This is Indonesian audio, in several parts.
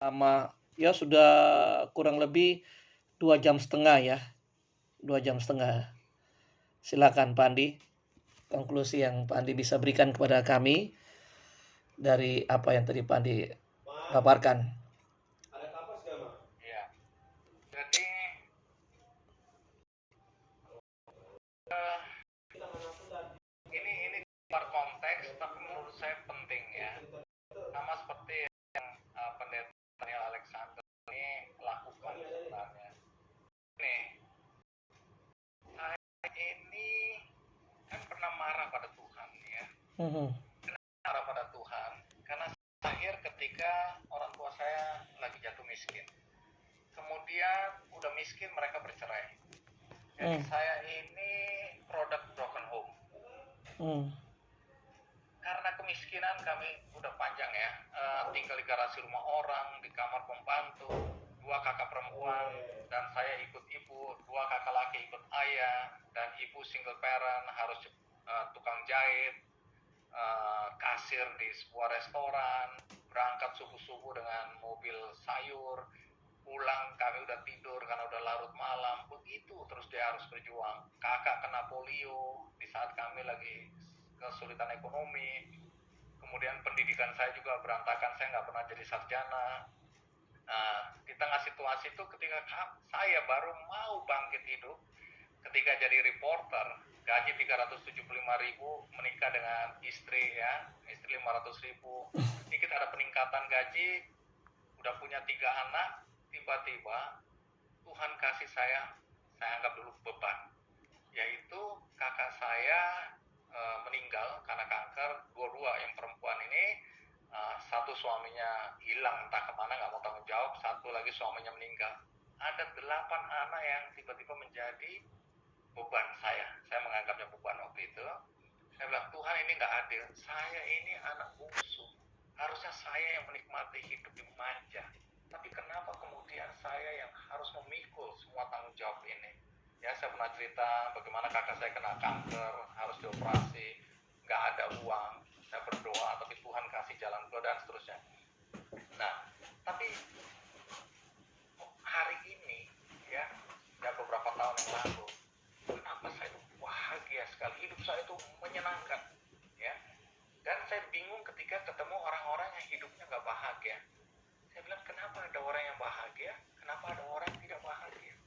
selama ya sudah kurang lebih 2,5 jam ya, 2,5 jam. Silakan Pak Andi, konklusi yang Pak Andi bisa berikan kepada kami dari apa yang tadi Pak Andi paparkan. Ya, jadi ini luar konteks, tapi menurut saya penting ya. Sama seperti yang pendeta Daniel Alexander ini lakukan sebenarnya. Nih, saya ini kan pernah marah pada Tuhan ya. Marah pada Tuhan karena lahir ketika orang tua saya lagi jatuh miskin. Kemudian udah miskin mereka bercerai. Jadi saya ini produk broken home. Karena kemiskinan kami udah panjang ya, tinggal di garasi rumah orang, di kamar pembantu, 2 kakak perempuan, dan saya ikut ibu, 2 kakak laki ikut ayah, dan ibu single parent harus tukang jahit, kasir di sebuah restoran, berangkat subuh-subuh dengan mobil sayur, pulang kami udah tidur karena udah larut malam, begitu terus dia harus berjuang. Kakak kena polio di saat kami lagi kesulitan ekonomi. Kemudian pendidikan saya juga berantakan, saya nggak pernah jadi sarjana. Di tengah situasi itu ketika saya baru mau bangkit hidup, ketika jadi reporter, gaji 375.000, menikah dengan istri ya, istri 500.000. Ini kita ada peningkatan gaji, udah punya 3 anak, tiba-tiba Tuhan kasih saya anggap dulu beban, yaitu kakak saya meninggal karena kanker, dua-dua yang perempuan ini, satu suaminya hilang entah kemana, nggak mau tanggung jawab, satu lagi suaminya meninggal. Ada 8 anak yang tiba-tiba menjadi beban saya menganggapnya beban waktu itu. Saya bilang, Tuhan ini nggak adil, saya ini anak bungsu, harusnya saya yang menikmati hidup dimanja, tapi kenapa kemudian saya yang harus memikul semua tanggung jawab ini? Ya, saya pernah cerita bagaimana kakak saya kena kanker, harus dioperasi, nggak ada uang. Saya berdoa, tapi Tuhan kasih jalan keluar dan seterusnya. Nah, tapi hari ini ya beberapa tahun yang lalu, kenapa saya itu bahagia sekali, hidup saya itu menyenangkan ya. Dan saya bingung ketika ketemu orang-orang yang hidupnya nggak bahagia. Saya bilang, kenapa ada orang yang bahagia, kenapa ada orang yang tidak bahagia?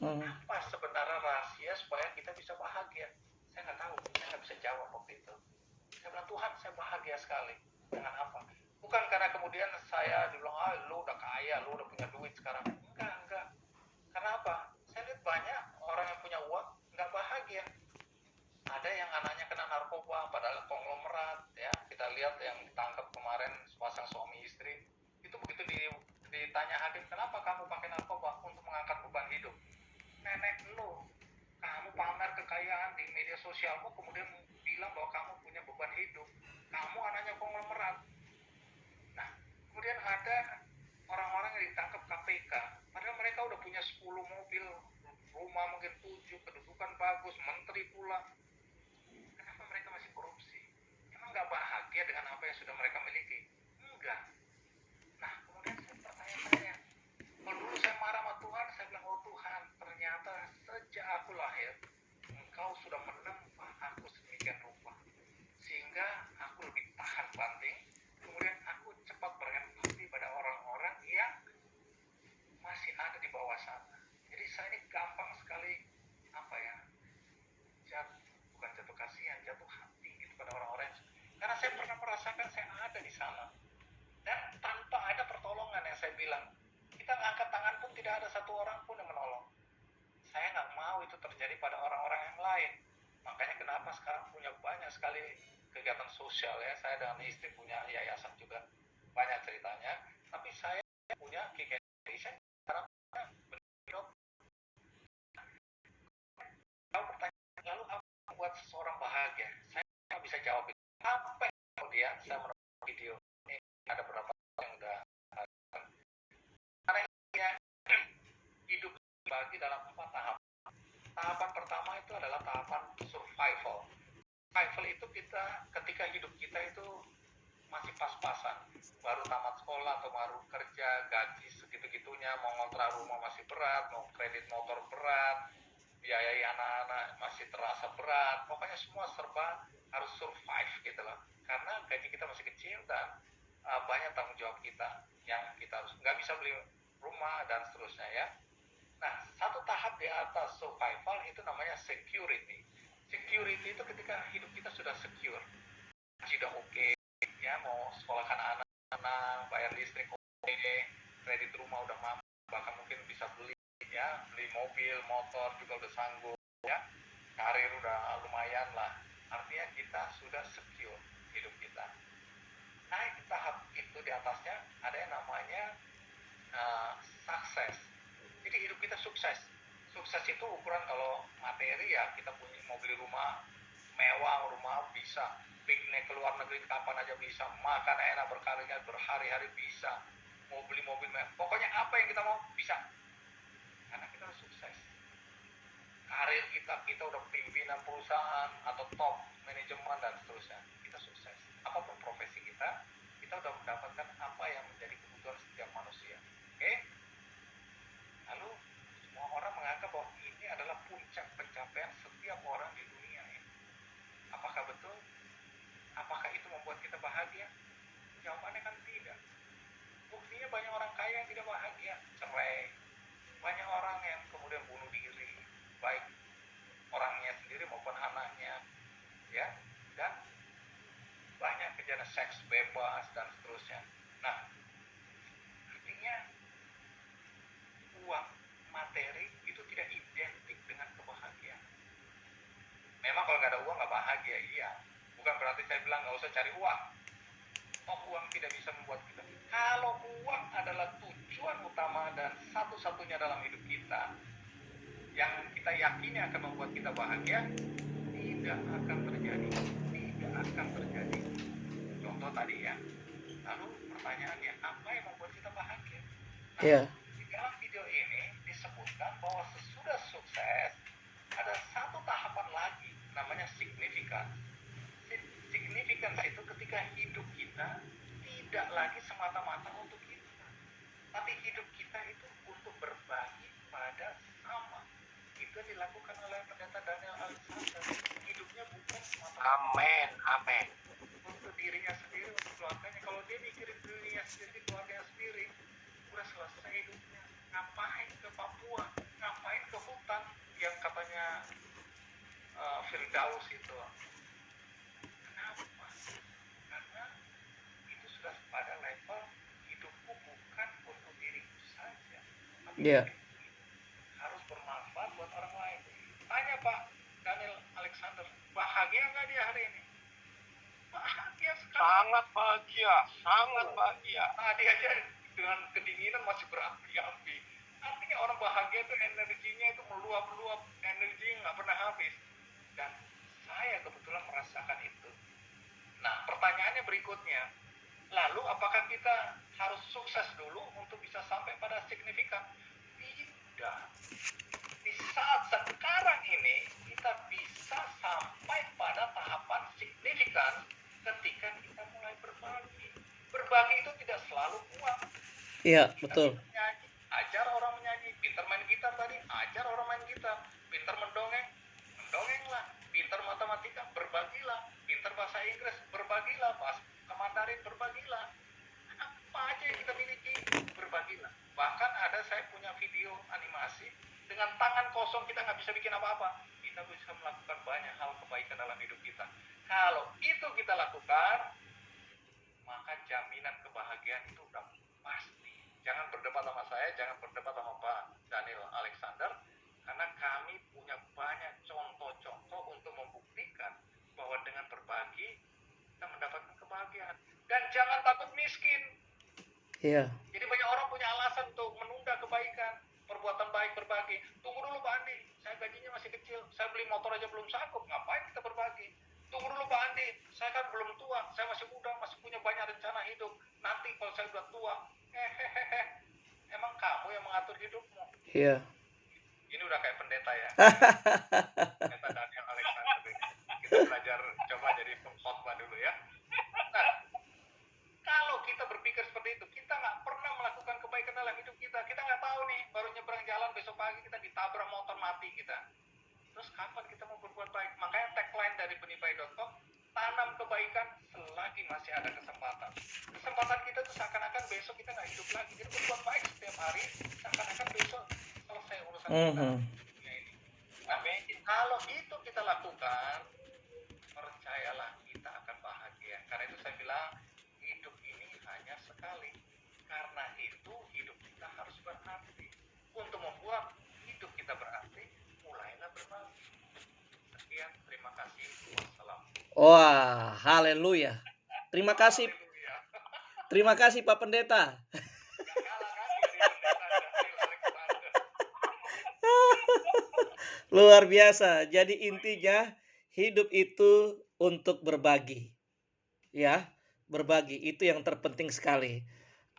Apa sebenarnya rahasia supaya kita bisa bahagia? Saya nggak tahu, saya nggak bisa jawab waktu itu. Saya bilang, Tuhan, saya bahagia sekali. Dengan apa? Bukan karena kemudian saya dibilang, lu udah kaya, lu udah punya duit sekarang. Enggak. Karena apa? Saya lihat banyak orang yang punya uang nggak bahagia. Ada yang anaknya kena narkoba, padahal konglomerat ya. Kita lihat yang ditangkap kemarin sepasang suami istri. Itu begitu ditanya hakim, kenapa kamu pakai narkoba? Untuk mengangkat beban hidup. Nenek lu, kamu pamer kekayaan di media sosialmu, kemudian bilang bahwa kamu punya beban hidup. Kamu anaknya konglomerat. Nah, kemudian ada orang-orang yang ditangkap KPK, padahal mereka udah punya 10 mobil, rumah mungkin 7, kedudukan bagus, menteri pula. Kenapa mereka masih korupsi? Emang nggak bahagia dengan apa yang sudah mereka miliki? Enggak. Nah, kemudian saya bertanya-tanya, kalau dulu saya marah sama Tuhan, saya bilang, oh Tuhan, ternyata sejak aku lahir, Engkau sudah menempa aku sedemikian rupa, sehingga aku lebih tahan banting. Kemudian aku cepat berempati pada orang-orang yang masih ada di bawah sana. Jadi saya ini gampang sekali bukan jatuh kasihan, jatuh hati gitu pada orang-orang. Karena saya pernah merasakan saya ada di sana. Dan tanpa ada pertolongan, yang saya bilang, kita ngangkat tangan pun tidak ada satu orang pun yang menolong. Saya nggak mau itu terjadi pada orang-orang yang lain. Makanya kenapa sekarang punya banyak sekali kegiatan sosial ya. Saya dengan istri punya yayasan juga, banyak ceritanya. Tapi saya punya kegiatan karena kalau pertanyaan, lalu apa yang membuat seseorang bahagia? Saya nggak bisa jawab itu. Apa yang kemudian saya menonton video ini, ada beberapa yang udah karena hidup dibagi dalam 4 tahap. Tahapan pertama itu adalah tahapan survival. Survival itu kita ketika hidup kita itu masih pas-pasan, baru tamat sekolah atau baru kerja, gaji segitu-gitunya, mau ngontrak rumah masih berat, mau kredit motor berat, biayai anak-anak masih terasa berat, pokoknya semua serba harus survive gitu loh, karena gaji kita masih kecil dan banyak tanggung jawab kita yang kita harus, nggak bisa beli rumah dan seterusnya ya. Nah, satu tahap di atas survival itu namanya security. Security itu ketika hidup kita sudah secure, sudah oke, ya mau sekolahkan anak-anak, bayar listrik oke, kredit rumah udah mampu, bahkan mungkin bisa beli ya, beli mobil, motor juga udah sanggup ya, karir udah lumayan lah. Artinya kita sudah secure hidup kita. Naik ke tahap itu di atasnya ada yang namanya sukses. Jadi hidup kita sukses. Sukses itu ukuran kalau materi ya kita punya mau beli rumah mewah, rumah bisa, piknik ke luar negeri kapan aja bisa, makan enak berkali-kali berhari-hari bisa, mau beli mobil mewah, pokoknya apa yang kita mau bisa, karena kita sukses. Karir kita udah pimpinan perusahaan atau top manajemen dan seterusnya, kita sukses. Apapun profesi kita udah mendapatkan apa yang menjadi kebutuhan setiap manusia. Oke? Lalu semua orang menganggap bahwa ini adalah puncak pencapaian setiap orang di dunia ini. Apakah betul? Apakah itu membuat kita bahagia? Jawabannya kan tidak. Buktinya banyak orang kaya yang tidak bahagia, cerai. Banyak orang yang kemudian bunuh diri, baik orangnya sendiri maupun anaknya, ya. Dan banyak kejadian seks bebas dan seterusnya. Nah, artinya uang, materi itu tidak identik dengan kebahagiaan. Memang kalau nggak ada uang nggak bahagia, iya. Bukan berarti saya bilang nggak usah cari uang. Oh, uang tidak bisa membuat kita. Kalau uang adalah tujuan utama dan satu-satunya dalam hidup kita, yang kita yakini akan membuat kita bahagia, tidak akan terjadi. Tidak akan terjadi. Contoh tadi ya. Lalu pertanyaannya, apa yang membuat kita bahagia? Nah, Iya. di dalam video ini disebutkan bahwa sesudah sukses, ada satu tahapan lagi, namanya signifikan. Significance itu ketika hidup kita tidak lagi semata-mata untuk kita, tapi hidup kita itu untuk berbagi pada sesama. Itu dilakukan oleh pendeta Daniel Alexander. Hidupnya bukan semata-mata untuk dirinya sendiri, untuk keluarganya. Kalau dia mikirin dirinya sendiri, keluarganya sendiri, udah selesai hidupnya. Ngapain ke Papua? Ngapain ke hutan yang katanya Firdaus itu? Kenapa? Karena itu sudah pada level hidupku bukan untuk diriku saja, tapi Iya. harus bermanfaat buat orang lain. Tanya Pak Daniel Alexander, bahagia nggak dia hari ini? Bahagia sekali. Sangat bahagia, sangat bahagia. Tadi aja dengan kedinginan masih berapi-api. Artinya orang bahagia itu energinya itu meluap-luap, energi nggak pernah habis. Dan saya kebetulan merasakan itu. Nah, pertanyaannya berikutnya, lalu apakah kita harus sukses dulu untuk bisa sampai pada signifikan? Tidak. Di saat sekarang ini, kita bisa sampai pada tahapan signifikan ketika kita mulai berbagi. Berbagi itu tidak selalu uang. Iya, betul. Menyanyi, ajar orang menyanyi, pintar main gitar tadi, ajar orang main gitar, pintar mendongeng, mendongenglah, pintar matematika, berbagilah, pintar bahasa Inggris, berbagilah, bahasa Mandarin, berbagilah. Apa aja yang kita miliki, berbagilah. Bahkan ada saya punya video animasi, dengan tangan kosong kita nggak bisa bikin apa-apa, kita bisa melakukan banyak hal kebaikan dalam hidup kita. Kalau itu kita lakukan, maka jaminan kebahagiaan itu udah pasti. Jangan berdebat sama saya, jangan berdebat sama Pak Daniel Alexander, karena kami punya banyak contoh-contoh untuk membuktikan bahwa dengan berbagi kita mendapatkan kebahagiaan. Dan jangan takut miskin. Iya. Jadi banyak orang punya alasan untuk menunda kebaikan, perbuatan baik, berbagi. Tunggu dulu Pak Andi, saya gajinya masih kecil, saya beli motor aja belum sanggup, ngapain kita berbagi? Tunggu dulu Pak Andi, saya kan belum tua, saya masih muda, masih punya banyak rencana hidup. Nanti kalau saya udah tua, hehehe, emang kamu yang mengatur hidupmu? Iya. Ini udah kayak pendeta ya. Pendeta Daniel Alexander. Kita belajar coba jadi khotbah dulu ya. Nah, besok pagi kita ditabrak motor mati kita. Terus kapan kita mau berbuat baik? Makanya tagline dari benihbaik.com, tanam kebaikan selagi masih ada kesempatan. Kesempatan kita tuh seakan-akan besok kita nggak hidup lagi. Jadi berbuat baik setiap hari, seakan-akan besok selesai urusan kita. Ya ini. Tapi kalau itu kita lakukan, percayalah kita akan bahagia. Karena itu saya bilang, hidup ini hanya sekali. Karena itu hidup kita harus berarti. Untuk membuat hidup kita berarti, mulailah berbagi. Sekian, terima kasih. Wassalam. Wah, haleluya. Terima kasih. Haleluya. Terima kasih Pak Pendeta. Gak kalah kan dari pendeta Daniel Alexander. Luar biasa. Jadi intinya hidup itu untuk berbagi. Ya, berbagi itu yang terpenting sekali.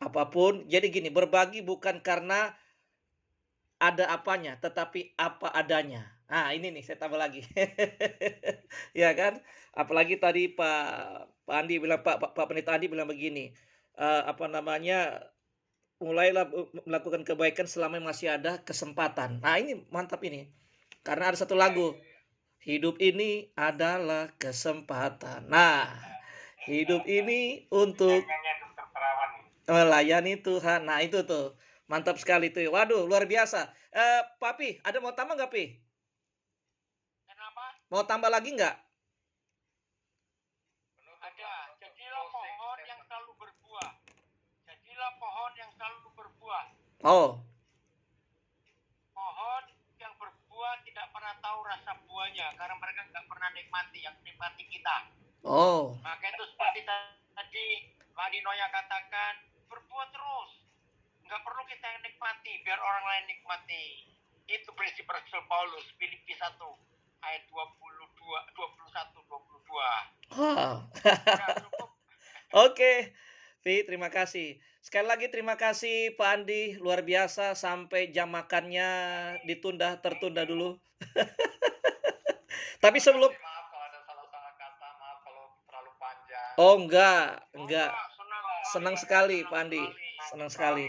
Apapun, jadi gini, berbagi bukan karena ada apanya, tetapi apa adanya. Nah, ini nih saya tambah lagi. Ya kan? Apalagi tadi Pak Andi bilang, Pak Pendeta Andi bilang begini, apa namanya, mulailah melakukan kebaikan selama masih ada kesempatan. Nah, ini mantap ini. Karena ada satu lagu, hidup ini adalah kesempatan. Nah, hidup ini untuk melayani Tuhan. Nah, itu tuh. Mantap sekali tuh. Waduh, luar biasa. Papi, ada mau tambah nggak, Pi? Kenapa? Mau tambah lagi nggak? Ada. Jadilah pohon yang selalu berbuah. Jadilah pohon yang selalu berbuah. Oh, Pohon yang berbuah tidak pernah tahu rasa buahnya karena mereka nggak pernah nikmati, yang nikmati kita. oh. Maka itu seperti tadi Pak Dinoya katakan, berbuat terus. Nggak perlu kita yang nikmati, biar orang lain nikmati. Itu prinsip Rasul Paulus, Filipi 1 ayat 21, 22. Wow. Udah cukup. Oke, Vi, terima kasih. Sekali lagi terima kasih Pak Andi, luar biasa sampai jam makannya tertunda dulu. Tapi sebelum Maaf kalau ada salah-salah kata, maaf kalau terlalu panjang. Oh, enggak. Senang Sekali Pak Andi. Senang sekali.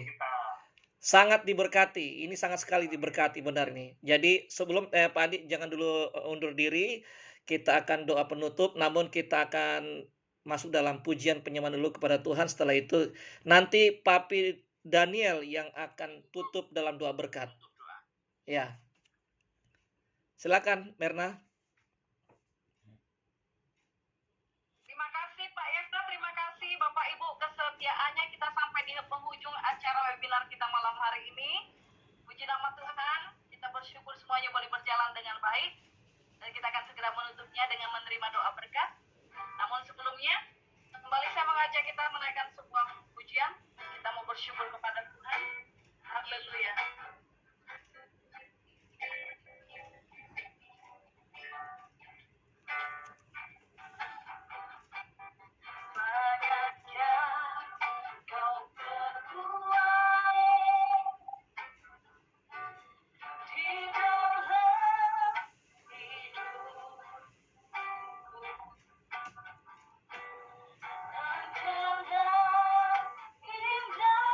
Sangat diberkati. Ini sangat sekali diberkati benar nih. Jadi sebelum Pak Andi jangan dulu undur diri. Kita akan doa penutup, namun kita akan masuk dalam pujian penyembahan dulu kepada Tuhan. Setelah itu nanti Papi Daniel yang akan tutup dalam doa berkat. Ya. Silakan, Merna. Terima kasih Pak Yesna, terima kasih Bapak Ibu kesetiaannya. Kita sampai di penghujung acara webinar kita malam hari ini. Puji nama Tuhan, kita bersyukur semuanya boleh berjalan dengan baik. Dan kita akan segera menutupnya dengan menerima doa berkat. Namun sebelumnya, kembali saya mengajak kita menaikkan sebuah pujian. Kita mau bersyukur kepada Tuhan. Haleluya. Banyaknya kau perbuat di dalam hidupku. Anugerah indah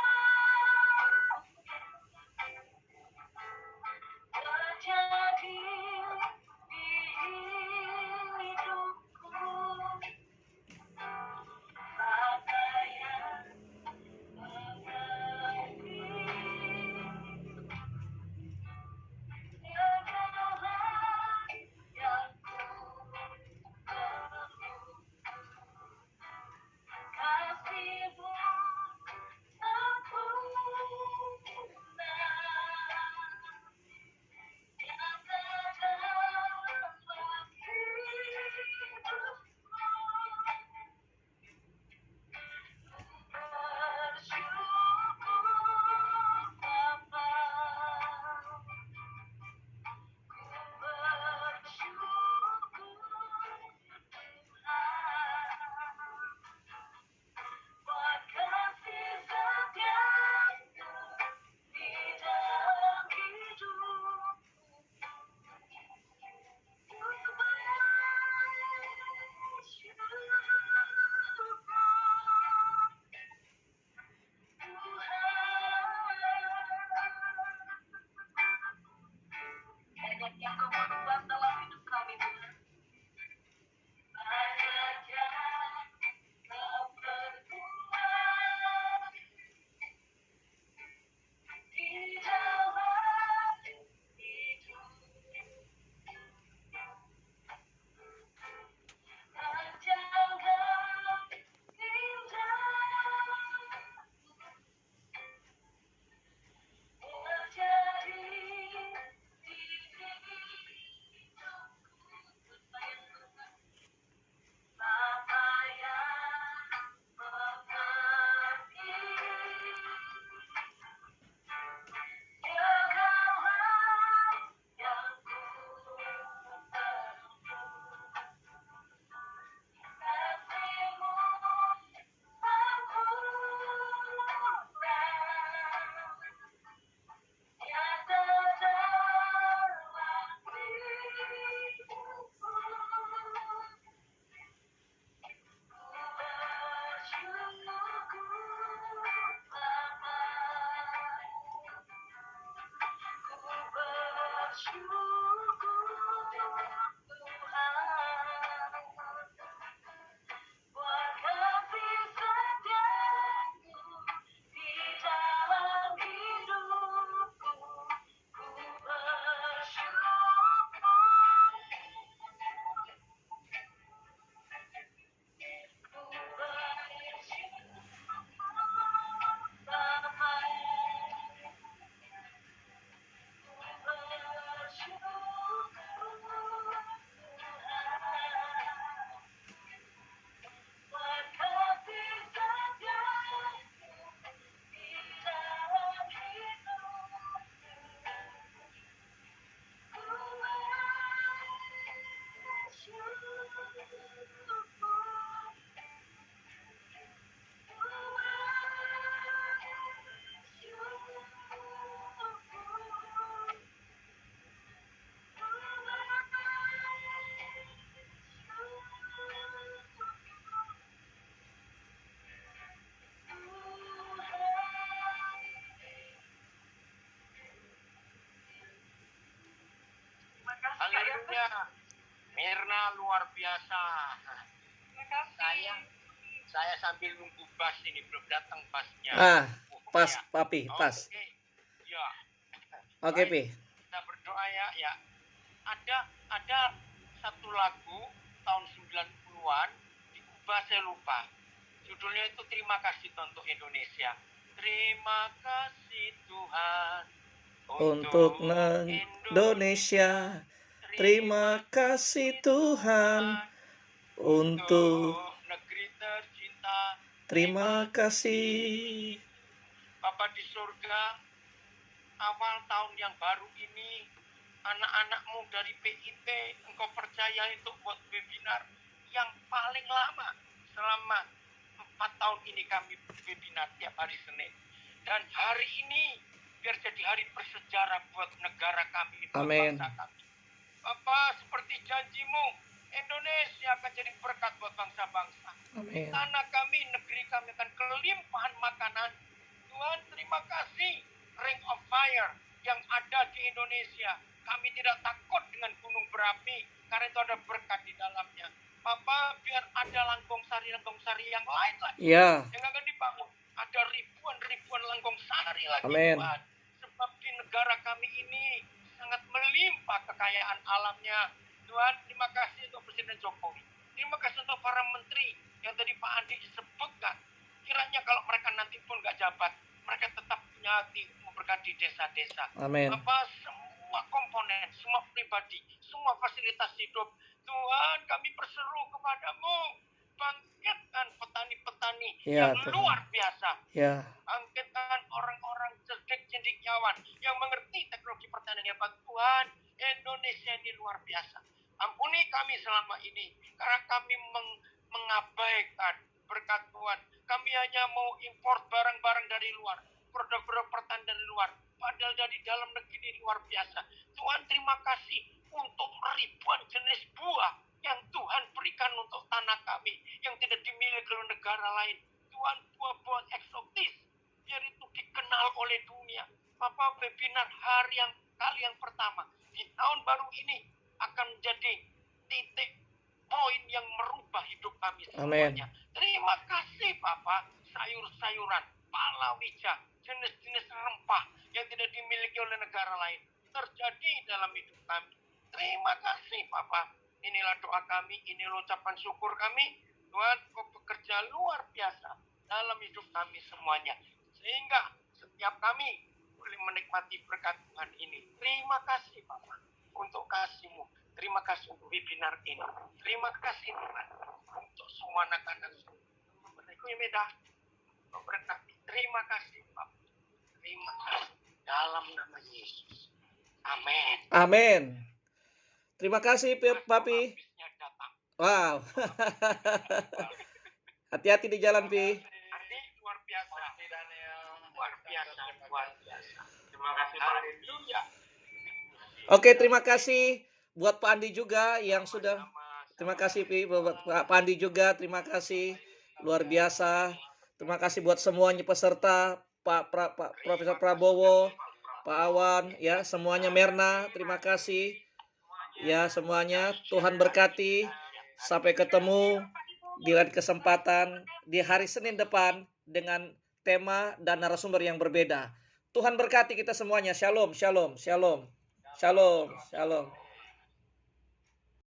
Iya, Mirna luar biasa. Terima kasih. Saya sambil nunggu bus ini, belum datang busnya. Ah, pas, Ya. Papi, pas. Oke. Ya. Oke, Baik, Pi. kita berdoa ya. Ya. Ada satu lagu tahun 90-an diubah, saya lupa. Judulnya itu Terima Kasih untuk Indonesia. Terima kasih Tuhan Untuk Indonesia, terima kasih Tuhan. Untuk negeri tercinta, terima kasih. Bapa di surga, awal tahun yang baru ini, anak-anakmu dari PIT, engkau percaya untuk buat webinar yang paling lama selama 4 tahun ini kami webinar tiap hari Senin. Dan hari ini biar jadi hari bersejarah buat negara kami, buat Amin. bangsa kami. Bapak, seperti janjimu, Indonesia akan jadi berkat buat bangsa-bangsa. Amin. Tanah kami, negeri kami akan kelimpahan makanan. Tuhan, terima kasih Ring of Fire yang ada di Indonesia. Kami tidak takut dengan gunung berapi karena itu ada berkat di dalamnya. Papa, biar ada langkong sari yang lain lagi Ya, yang akan dibangun. Ada ribuan langgong sari lagi, Amin. Tuhan. Sebab di negara kami ini sangat melimpah kekayaan alamnya. Tuhan, terima kasih untuk Presiden Jokowi. Terima kasih untuk para menteri yang tadi Pak Andi sebutkan. Kiranya kalau mereka nanti pun nggak jabat, mereka tetap punya hati memberkati desa-desa. Amin. Apa semua komponen, semua pribadi, semua fasilitas hidup. Tuhan, kami berseru kepadamu. Bangkitkan petani-petani Ya, yang Tuhan. luar biasa. Ya, Bangkitkan orang-orang cerdik cendekiawan yang mengerti teknologi pertanian hebat. Tuhan, Indonesia ini luar biasa. Ampuni kami selama ini karena kami mengabaikan berkat Tuhan. Kami hanya mau import barang-barang dari luar, produk-produk pertanian dari luar. Padahal dari dalam negeri ini luar biasa. Tuhan, terima kasih untuk ribuan jenis buah yang Tuhan berikan untuk tanah kami yang tidak dimiliki oleh negara lain. Tuhan, buah-buah eksotis biar itu dikenal oleh dunia. Bapak, webinar kali yang pertama di tahun baru ini akan menjadi titik poin yang merubah hidup kami semuanya. Terima kasih Bapak, sayur-sayuran, palawija, jenis-jenis rempah yang tidak dimiliki oleh negara lain terjadi dalam hidup kami. Terima kasih Bapak. Inilah doa kami, inilah ucapan syukur kami. Tuhan, Kau bekerja luar biasa dalam hidup kami semuanya. Sehingga setiap kami boleh menikmati berkat Tuhan ini. Terima kasih Bapak untuk kasih-Mu. Terima kasih untuk webinar ini. Terima kasih Tuhan untuk semua anak-anak. Terima kasih Bapak. Terima kasih dalam nama Yesus. Amin. Amin. Terima kasih, Papi. Habisnya datang. Wow. Hati-hati di jalan, Pi. Andi, luar biasa. Daniel. Luar biasa. Terima kasih Pak. Haleluya. Oke, terima kasih buat Pak Andi juga yang sudah. Terima kasih, Pi. Buat Pak Andi juga, terima kasih. Luar biasa. Terima kasih buat semuanya peserta, Pak Profesor Prabowo, Pak Awan, ya, semuanya, Mirna, terima kasih. Ya, semuanya, Tuhan berkati. Sampai ketemu di lain kesempatan di hari Senin depan dengan tema dan narasumber yang berbeda. Tuhan berkati kita semuanya. Shalom, shalom, shalom. Shalom, shalom.